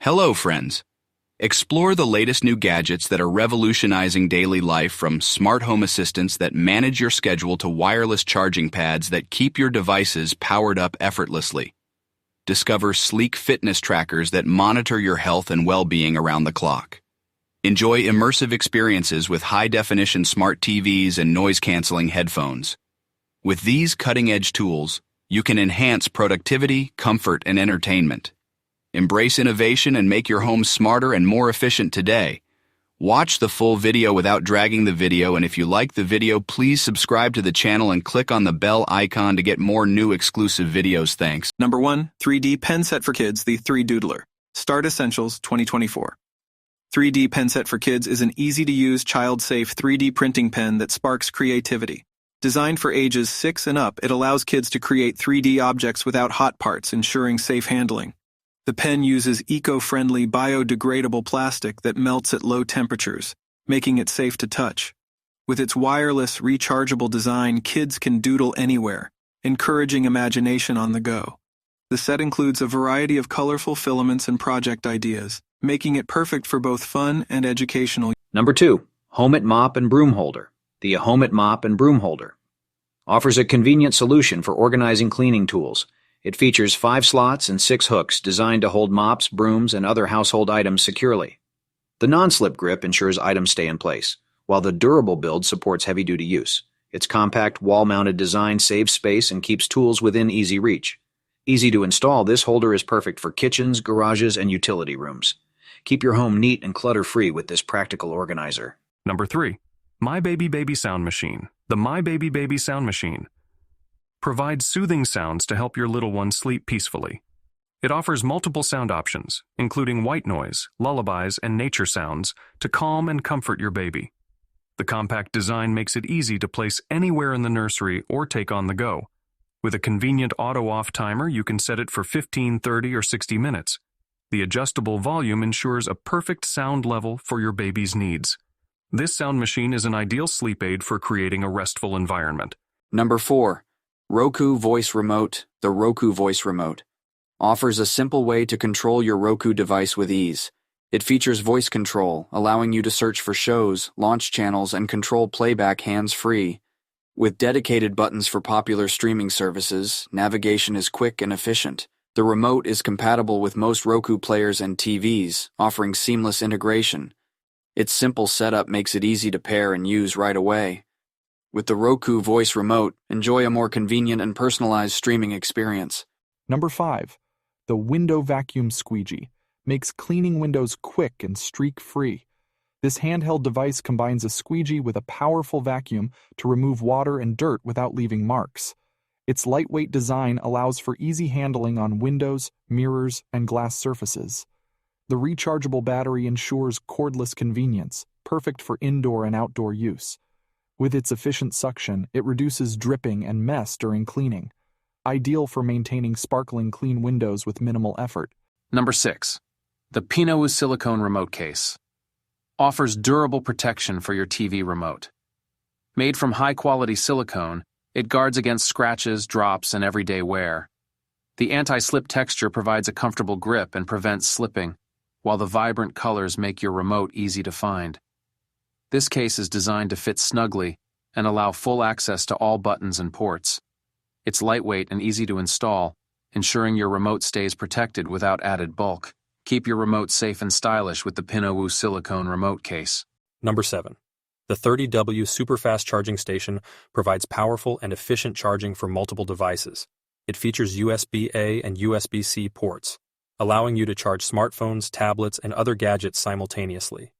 Hello, friends. Explore the latest new gadgets that are revolutionizing daily life, from smart home assistants that manage your schedule to wireless charging pads that keep your devices powered up effortlessly. Discover sleek fitness trackers that monitor your health and well-being around the clock. Enjoy immersive experiences with high-definition smart TVs and noise-canceling headphones. With these cutting-edge tools, you can enhance productivity, comfort, and entertainment. Embrace innovation and make your home smarter and more efficient today. Watch the full video without dragging the video, and if you like the video, please subscribe to the channel and click on the bell icon to get more new exclusive videos. Thanks. Number 1. 3D Pen Set for Kids, the 3 Doodler. Start Essentials 2024. 3D Pen Set for Kids is an easy-to-use, child-safe 3D printing pen that sparks creativity. Designed for ages 6 and up, it allows kids to create 3D objects without hot parts, ensuring safe handling. The pen uses eco-friendly, biodegradable plastic that melts at low temperatures, making it safe to touch. With its wireless, rechargeable design, kids can doodle anywhere, encouraging imagination on the go. The set includes a variety of colorful filaments and project ideas, making it perfect for both fun and educational. Number 2. Mop and Broom Holder. The Mop and Broom Holder offers a convenient solution for organizing cleaning tools. It features 5 slots and 6 hooks designed to hold mops, brooms, and other household items securely. The non-slip grip ensures items stay in place, while the durable build supports heavy-duty use. Its compact, wall-mounted design saves space and keeps tools within easy reach. Easy to install, this holder is perfect for kitchens, garages, and utility rooms. Keep your home neat and clutter-free with this practical organizer. Number 3. MyBaby Baby Sound Machine. The MyBaby Baby Sound Machine provides soothing sounds to help your little one sleep peacefully. It offers multiple sound options, including white noise, lullabies, and nature sounds, to calm and comfort your baby. The compact design makes it easy to place anywhere in the nursery or take on the go. With a convenient auto-off timer, you can set it for 15, 30, or 60 minutes. The adjustable volume ensures a perfect sound level for your baby's needs. This sound machine is an ideal sleep aid for creating a restful environment. Number 4. Roku Voice Remote. The Roku Voice Remote offers a simple way to control your Roku device with ease. It features voice control, allowing you to search for shows, launch channels, and control playback hands-free. With dedicated buttons for popular streaming services, navigation is quick and efficient. The remote is compatible with most Roku players and TVs, offering seamless integration. Its simple setup makes it easy to pair and use right away. With the Roku Voice Remote, enjoy a more convenient and personalized streaming experience. Number 5. The Window Vacuum Squeegee makes cleaning windows quick and streak-free. This handheld device combines a squeegee with a powerful vacuum to remove water and dirt without leaving marks. Its lightweight design allows for easy handling on windows, mirrors, and glass surfaces. The rechargeable battery ensures cordless convenience, perfect for indoor and outdoor use. With its efficient suction, it reduces dripping and mess during cleaning. Ideal for maintaining sparkling clean windows with minimal effort. Number 6. The Pinot Silicone Remote Case offers durable protection for your TV remote. Made from high-quality silicone, it guards against scratches, drops, and everyday wear. The anti-slip texture provides a comfortable grip and prevents slipping, while the vibrant colors make your remote easy to find. This case is designed to fit snugly and allow full access to all buttons and ports. It's lightweight and easy to install, ensuring your remote stays protected without added bulk. Keep your remote safe and stylish with the Pinot Silicone Remote Case. Number 7. The 30W Superfast Charging Station provides powerful and efficient charging for multiple devices. It features USB-A and USB-C ports, allowing you to charge smartphones, tablets, and other gadgets simultaneously.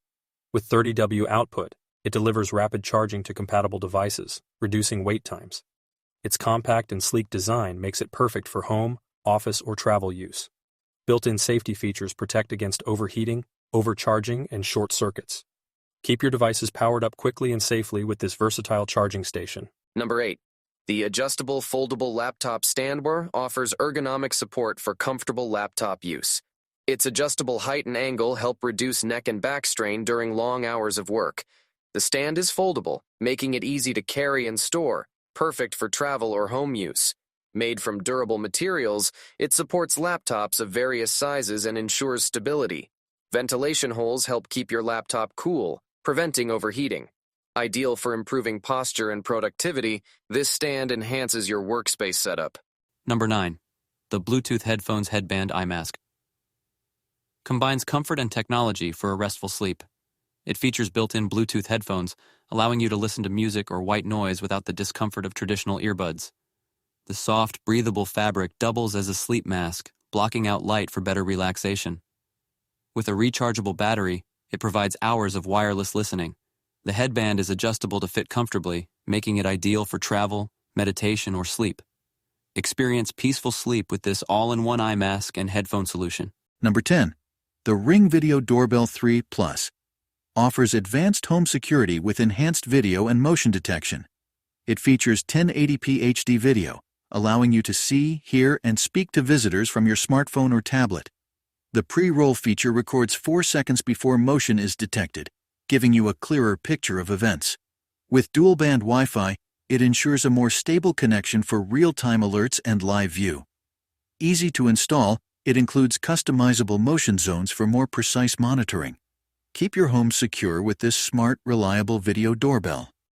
With 30W output, it delivers rapid charging to compatible devices, reducing wait times. Its compact and sleek design makes it perfect for home, office, or travel use. Built-in safety features protect against overheating, overcharging, and short circuits. Keep your devices powered up quickly and safely with this versatile charging station. Number 8. The adjustable foldable laptop standbar offers ergonomic support for comfortable laptop use. Its adjustable height and angle help reduce neck and back strain during long hours of work. The stand is foldable, making it easy to carry and store, perfect for travel or home use. Made from durable materials, it supports laptops of various sizes and ensures stability. Ventilation holes help keep your laptop cool, preventing overheating. Ideal for improving posture and productivity, this stand enhances your workspace setup. Number 9. The Bluetooth Headphones Headband Eye Mask. Combines comfort and technology for a restful sleep. It features built-in Bluetooth headphones, allowing you to listen to music or white noise without the discomfort of traditional earbuds. The soft, breathable fabric doubles as a sleep mask, blocking out light for better relaxation. With a rechargeable battery, it provides hours of wireless listening. The headband is adjustable to fit comfortably, making it ideal for travel, meditation, or sleep. Experience peaceful sleep with this all-in-one eye mask and headphone solution. Number 10. The Ring Video Doorbell 3 Plus offers advanced home security with enhanced video and motion detection. It features 1080p HD video, allowing you to see, hear, and speak to visitors from your smartphone or tablet. The pre-roll feature records 4 seconds before motion is detected, giving you a clearer picture of events. With dual-band Wi-Fi, it ensures a more stable connection for real-time alerts and live view. Easy to install, it includes customizable motion zones for more precise monitoring. Keep your home secure with this smart, reliable video doorbell.